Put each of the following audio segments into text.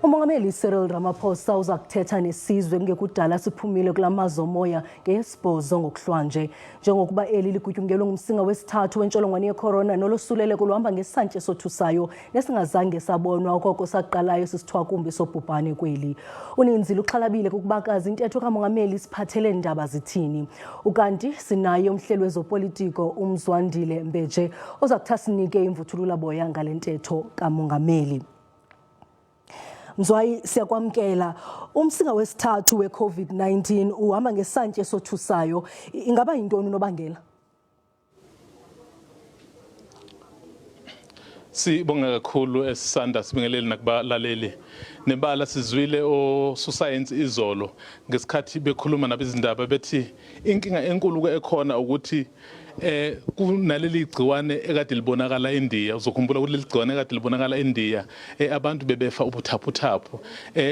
uMongameli Cyril Ramaphosa uza kuthetha nesizwe ngekudala siphumile kulamazo moya ngeyesibhozo ngokuhlwanje njengokuba eli ligutyungelwe ngumsinga wesithathu wentsholongwane ye-corona nolosuleleko luhamba ngesantya esothusayo nesingazange sabonwa okoko saqalayo sisithwakumbi sobhubhane kweli. Uninzi luxhalabile kukubakazi intetho kamongameli siphathele ndaba zithini. Ukanti sinaye umhleli wezopolitiko uMzwandile Mbeje oza kuthi asinike imvuthulula boya ngale ntetho kamongameli. Mzwayi, siyakwamkela. Umsinga wesithathu we-COVID-19 uhamba ngesantya esothusayo. Ingaba yintoni unobangela? Sibonga kakhulu esisanda sibingeleli nakubalaleli. Nebala sizwile ososayensi izolo ngesikhathi bekhuluma nabezindaba bethi inkinga enkulu ekhona ukuthi kunaleli gciwane ekade libonakala eNdiya. Uzokhumbula ukuthi leli gciwane ekade libonakala eNdiya abantu bebefa ubuthaphuthaphu.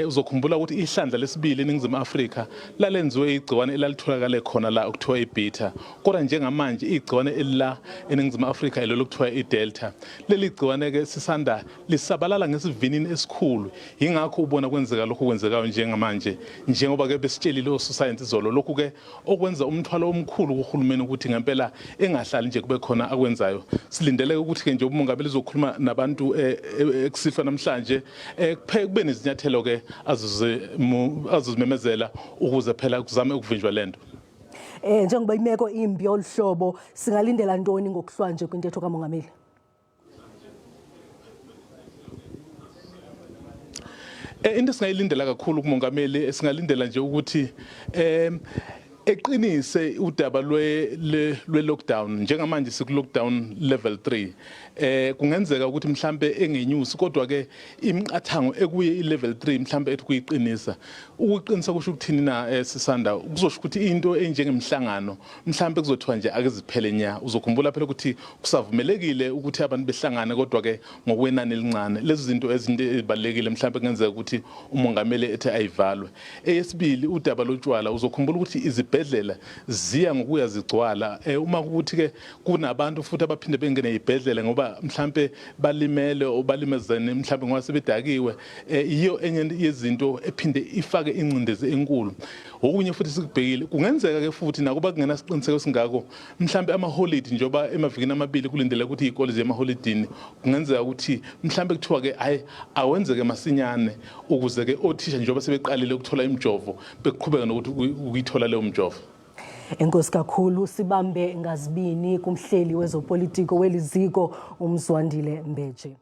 Uzokhumbula ukuthi ihlandla lesibili eNingizimu Afrika lalenziwe igciwane elalitholakala khona la okuthiwa iBeta. Kodwa njengamanje igciwane elila eNingizimu Afrika elelo kuthiwa iDelta. Leli gciwane ke sisanda lisabalala ngesivinini esikhulu. Ingakho ubona kwenzeka lokho kwenzekayo njengamanje njengoba ke besitshelile ososayensi izolo lokhu ke okwenza umthwalo omkhulu kuhulumeni ukuthi ngempela engahlali nje kube khona akwenzayo. Silindele ukuthi ke nje umongameli uzokhuluma nabantu ekusifana namhlanje kube nezinyathelo ke azizimemezela ukuze phela kuzame ukuvinjwa lento. Njengoba imeko imbi yoluhlobo singalindela ntoni ngokuhlwanje kwintetho kamongameli? Into singayilindela kakhulu kumongameli singalindela nje ukuthi eqinise udaba lwe-lockdown njengamanje siku-lockdown level 3 kungenzeka ukuthi mhlambe engenyusi kodwa ke imiqathango ekuye i-level 3 mhlambe ethi kuyiqinisa ukuqinisa kusho ukuthini na sisanda kuzosho ukuthi into enjengemhlangano mhlambe kuzothiwa nje akeziphele nya uzokhumbula phela ukuthi kusavumelekile ukuthi abantu behlangane kodwa ke ngokwenani elincane lezi zinto ezinto ezibalekile mhlambe kungenzeka ukuthi umongameli ethi ayivalwe. Eyesibili udaba lotshwala uzokhumbula ukuthi izibhedlela ziya ngokuya zigcwala uma ukuthi ke kunabantu futhi abaphinde bengene izibhedlela ngoba mhlambe balimele obalimezene mhlambe ngoba sebedakiwe iyo enye yezinto ephinde ifake incindezi enkulu. Okunye futhi sikubhekile kungenzeka ke futhi nakuba kungena siqiniseko singako mhlambe ama-holiday njoba emavikini amabili kulindele ukuthi izikole ziye ema-holidini kungenzeka ukuthi mhlambe kuthiwa ke hayi awenzeke masinyane ukuze ke othisha njoba sebeqalile ukuthola imijovo beqhubeka nokuthi ukuyithola leyo mjovo. Enkosi kakhulu sibambe ngazibini kumhleli wezopolitiko weliziko uMzwandile Mbeje.